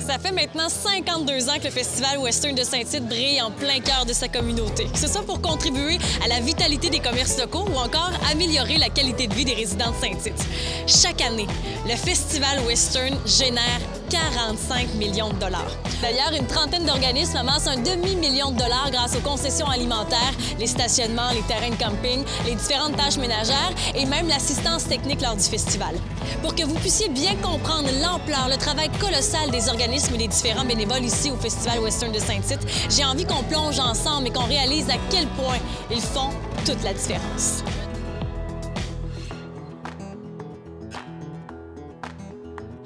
Ça fait maintenant 52 ans que le Festival Western de Saint-Tite brille en plein cœur de sa communauté. Que ce soit pour contribuer à la vitalité des commerces locaux ou encore améliorer la qualité de vie des résidents de Saint-Tite. Chaque année, le Festival Western génère 45 millions de dollars. D'ailleurs, une trentaine d'organismes amassent un demi-million de dollars grâce aux concessions alimentaires, les stationnements, les terrains de camping, les différentes tâches ménagères et même l'assistance technique lors du festival. Pour que vous puissiez bien comprendre l'ampleur, le travail colossal des organismes et des différents bénévoles ici au Festival Western de Saint-Tite, j'ai envie qu'on plonge ensemble et qu'on réalise à quel point ils font toute la différence.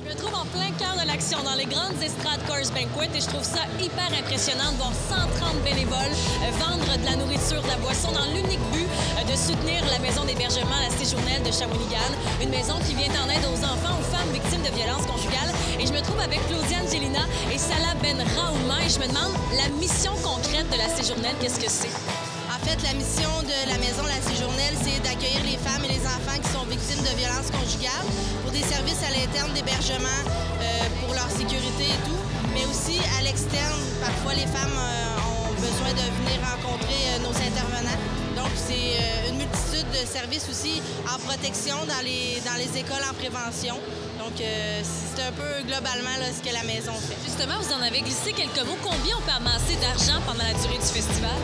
Je me trouve en plein cœur de l'action dans les grandes estrades Coors Banquet et je trouve ça hyper impressionnant de voir 130 bénévoles vendre de la nourriture, de la boisson dans l'unique but de soutenir la maison d'hébergement La Séjournelle de Shawinigan, une maison qui vient en aide aux enfants, aux femmes victimes de violences conjugales. Et je me trouve avec Claudia Angelina et Salah Ben Raouma et je me demande la mission concrète de La Séjournelle, qu'est-ce que c'est? En fait, la mission de la maison La Séjournelle, c'est d'accueillir les femmes et les enfants qui sont victimes de violences conjugales pour des services à l'interne d'hébergement pour leur sécurité et tout, mais aussi à l'externe. Parfois, les femmes ont besoin de venir rencontrer nos intervenants. Donc, c'est une multitude de services aussi en protection dans les écoles en prévention. Donc, c'est un peu globalement là, ce que la maison fait. Justement, vous en avez glissé quelques mots. Combien on peut amasser d'argent pendant la durée du festival?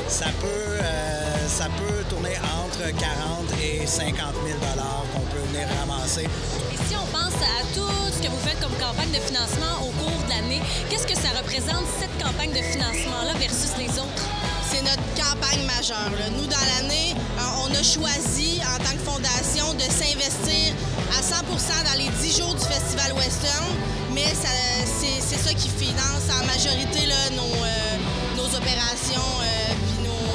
Ça peut tourner entre 40 et 50 000 $ qu'on peut venir ramasser. Et si on pense à tout ce que vous faites comme campagne de financement au cours de l'année, qu'est-ce que ça représente, cette campagne de financement-là versus les autres? C'est notre campagne majeure. Là. Nous, dans l'année, on a choisi, en tant que fondation, de s'investir à 100 % dans les 10 jours du Festival Western, mais c'est ça qui finance en majorité là, nos opérations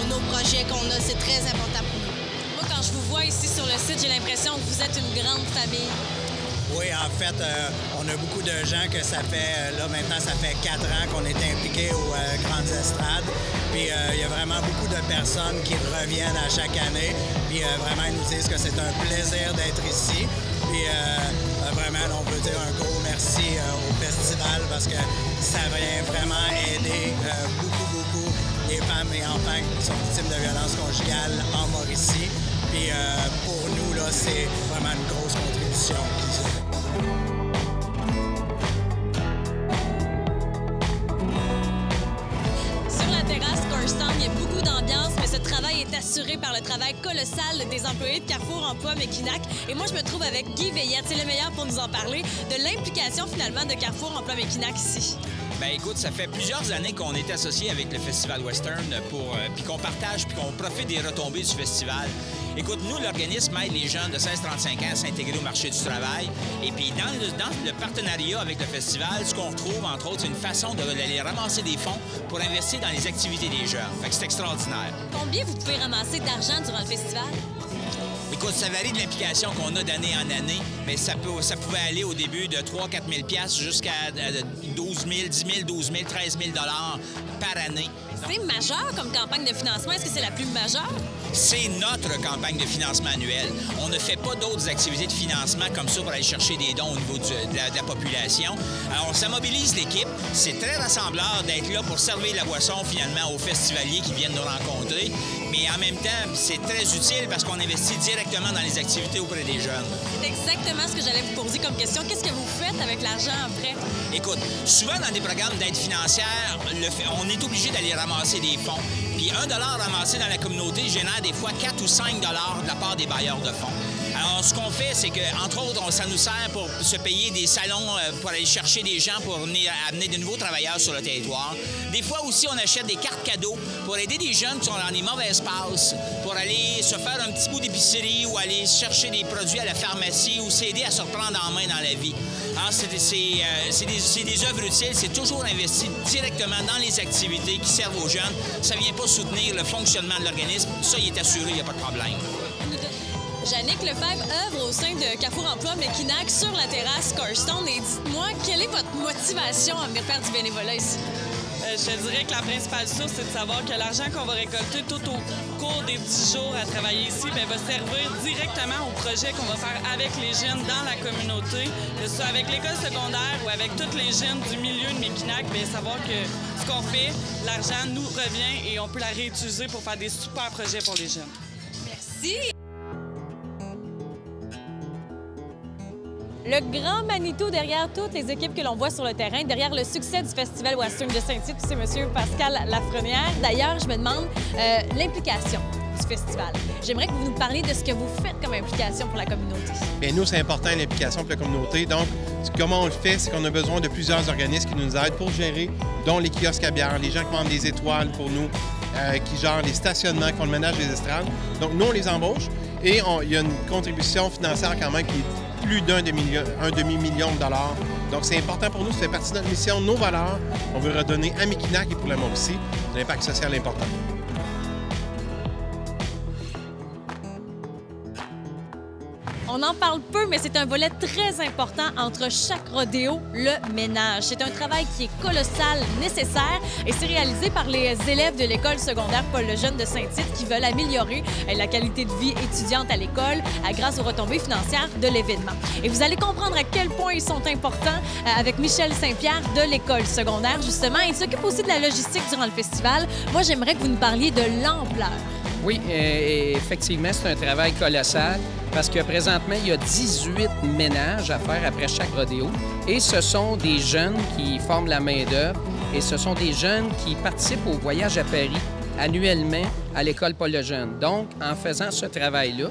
nos projets qu'on a. C'est très important pour nous. Moi, quand je vous vois ici sur le site, j'ai l'impression que vous êtes une grande famille. Oui, en fait, on a beaucoup de gens que ça fait, là maintenant, ça fait 4 ans qu'on est impliqués aux grandes estrades. Puis il y a vraiment beaucoup de personnes qui reviennent à chaque année. Puis vraiment, ils nous disent que c'est un plaisir d'être ici. Puis vraiment, on veut dire un gros merci au festival parce que ça vient vraiment aider beaucoup les femmes et enfants qui sont victimes de violences conjugales en Mauricie. Puis pour nous, là, c'est vraiment une grosse contribution qu'ils ont. Sur la terrasse Corstown, il y a beaucoup d'ambiance, mais ce travail est assuré par le travail colossal des employés de Carrefour Emploi Mekinac. Et moi, je me trouve avec Guy Veillette, c'est le meilleur pour nous en parler, de l'implication finalement de Carrefour Emploi Mekinac ici. Bien, écoute, ça fait plusieurs années qu'on est associé avec le Festival Western puis qu'on partage puis qu'on profite des retombées du festival. Écoute, nous, l'organisme aide les gens de 16-35 ans à s'intégrer au marché du travail. Et puis, dans le partenariat avec le festival, ce qu'on retrouve, entre autres, c'est une façon d'aller ramasser des fonds pour investir dans les activités des jeunes. Fait que c'est extraordinaire. Combien vous pouvez ramasser d'argent durant le festival? Écoute, ça varie de l'implication qu'on a d'année en année, mais ça pouvait aller au début de 3 000 – 4 000 $ jusqu'à 12 000, 10 000, 12 000, 13 000 $ par année. C'est majeur comme campagne de financement. Est-ce que c'est la plus majeure? C'est notre campagne de financement annuelle. On ne fait pas d'autres activités de financement comme ça pour aller chercher des dons au niveau de la population. Alors, ça mobilise l'équipe. C'est très rassembleur d'être là pour servir la boisson, finalement, aux festivaliers qui viennent nous rencontrer. Mais en même temps, c'est très utile parce qu'on investit directement dans les activités auprès des jeunes. C'est exactement ce que j'allais vous poser comme question. Qu'est-ce que vous faites avec l'argent après? Écoute, souvent dans des programmes d'aide financière, on est obligé d'aller ramasser des fonds. Puis $1 ramassé dans la communauté génère des fois 4 ou 5 $ de la part des bailleurs de fonds. Alors, ce qu'on fait, c'est qu'entre autres, ça nous sert pour se payer des salons, pour aller chercher des gens pour venir amener de nouveaux travailleurs sur le territoire. Des fois aussi, on achète des cartes cadeaux pour aider des jeunes qui sont dans les mauvaises passes, pour aller se faire un petit bout d'épicerie ou aller chercher des produits à la pharmacie ou s'aider à se reprendre en main dans la vie. Alors, c'est des œuvres utiles, c'est toujours investi directement dans les activités qui servent aux jeunes. Ça ne vient pas soutenir le fonctionnement de l'organisme. Ça, il est assuré, il n'y a pas de problème. Jannick Lefebvre œuvre au sein de Carrefour Emploi Mekinac sur la terrasse Corstown. Et dites-moi, quelle est votre motivation à venir faire du bénévolat ici? je dirais que la principale source, c'est de savoir que l'argent qu'on va récolter tout au cours des 10 jours à travailler ici va servir directement au projet qu'on va faire avec les jeunes dans la communauté, que ce soit avec l'école secondaire ou avec tous les jeunes du milieu de Mekinac, savoir que ce qu'on fait, l'argent nous revient et on peut la réutiliser pour faire des super projets pour les jeunes. Merci! Le grand Manitou derrière toutes les équipes que l'on voit sur le terrain, derrière le succès du Festival Western de Saint-Tite, c'est M. Pascal Lafrenière. D'ailleurs, je me demande l'implication du festival. J'aimerais que vous nous parliez de ce que vous faites comme implication pour la communauté. Bien, nous, c'est important l'implication pour la communauté. Donc, comment on le fait, c'est qu'on a besoin de plusieurs organismes qui nous aident pour gérer, dont les kiosques à bière, les gens qui vendent des étoiles pour nous, qui gèrent les stationnements, qui font le ménage des estrades. Donc, nous, on les embauche et il y a une contribution financière quand même qui est plus d'un demi-million de dollars. Donc, c'est important pour nous, ça fait partie de notre mission, nos valeurs. On veut redonner à Mekinac et pour la Mauricie un impact social important. On en parle peu, mais c'est un volet très important entre chaque rodéo, le ménage. C'est un travail qui est colossal, nécessaire, et c'est réalisé par les élèves de l'école secondaire Paul Lejeune de Saint-Tite qui veulent améliorer la qualité de vie étudiante à l'école grâce aux retombées financières de l'événement. Et vous allez comprendre à quel point ils sont importants avec Michel Saint-Pierre de l'école secondaire, justement. Il s'occupe aussi de la logistique durant le festival. Moi, j'aimerais que vous nous parliez de l'ampleur. Oui, effectivement, c'est un travail colossal parce que présentement, il y a 18 ménages à faire après chaque rodéo. Et ce sont des jeunes qui forment la main-d'œuvre et ce sont des jeunes qui participent au voyage à Paris annuellement à l'école Paul Lejeune. Donc, en faisant ce travail-là,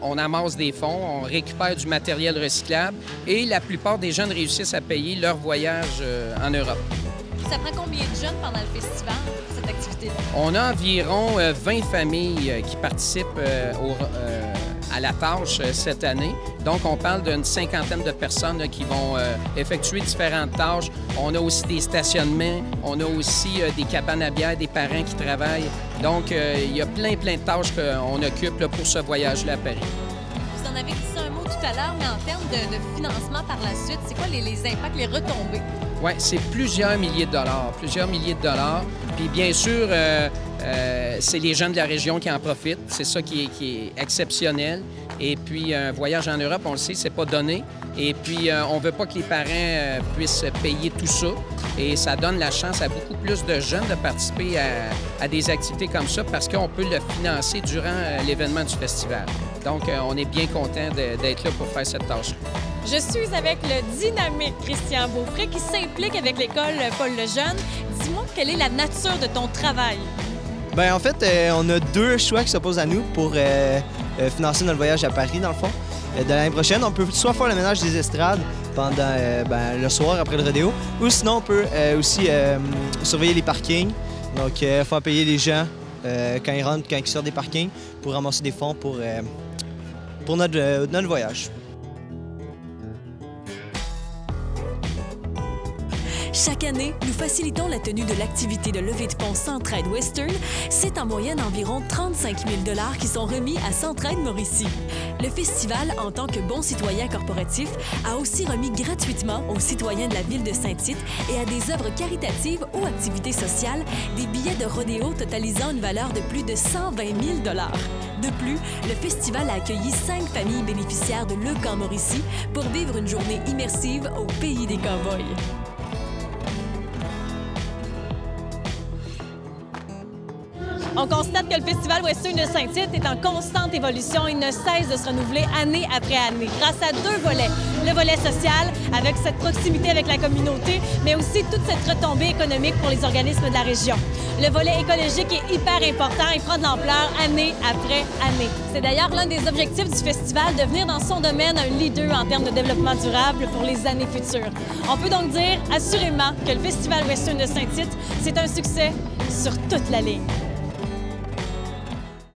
on amasse des fonds, on récupère du matériel recyclable et la plupart des jeunes réussissent à payer leur voyage en Europe. Ça prend combien de jeunes pendant le festival, cette activité-là? On a environ 20 familles qui participent à la tâche cette année. Donc, on parle d'une cinquantaine de personnes qui vont effectuer différentes tâches. On a aussi des stationnements, on a aussi des cabanes à bière, des parents qui travaillent. Donc, il y a plein de tâches qu'on occupe là, pour ce voyage-là à Paris. Vous en avez dit un mot tout à l'heure, mais en termes de financement par la suite, c'est quoi les impacts, les retombées? Oui, c'est plusieurs milliers de dollars. Puis bien sûr, c'est les gens de la région qui en profitent. C'est ça qui est exceptionnel. Et puis, un voyage en Europe, on le sait, c'est pas donné. Et puis, on veut pas que les parents puissent payer tout ça. Et ça donne la chance à beaucoup plus de jeunes de participer à des activités comme ça parce qu'on peut le financer durant l'événement du festival. Donc, on est bien content d'être là pour faire cette tâche. Je suis avec le dynamique Christian Beaufray qui s'implique avec l'école Paul Lejeune. Dis-moi, quelle est la nature de ton travail? Bien, en fait, on a deux choix qui s'opposent à nous pour financer notre voyage à Paris, dans le fond. De l'année prochaine, on peut soit faire le ménage des estrades pendant le soir après le rodéo, ou sinon on peut aussi surveiller les parkings. Donc, faire payer les gens quand ils rentrent, quand ils sortent des parkings, pour ramasser des fonds pour notre voyage. Chaque année, nous facilitons la tenue de l'activité de levée de fonds Centraide Western. C'est en moyenne environ 35 000 $ qui sont remis à Centraide Mauricie. Le festival, en tant que bon citoyen corporatif, a aussi remis gratuitement aux citoyens de la ville de Saint-Tite et à des œuvres caritatives ou activités sociales des billets de rodéo totalisant une valeur de plus de 120 000 $. De plus, le festival a accueilli 5 familles bénéficiaires de Le Camp Mauricie pour vivre une journée immersive au pays des cow-boys. On constate que le Festival Western de Saint-Tite est en constante évolution. Il ne cesse de se renouveler année après année grâce à deux volets. Le volet social, avec cette proximité avec la communauté, mais aussi toute cette retombée économique pour les organismes de la région. Le volet écologique est hyper important et prend de l'ampleur année après année. C'est d'ailleurs l'un des objectifs du festival, devenir dans son domaine un leader en termes de développement durable pour les années futures. On peut donc dire assurément que le Festival Western de Saint-Tite, c'est un succès sur toute la ligne.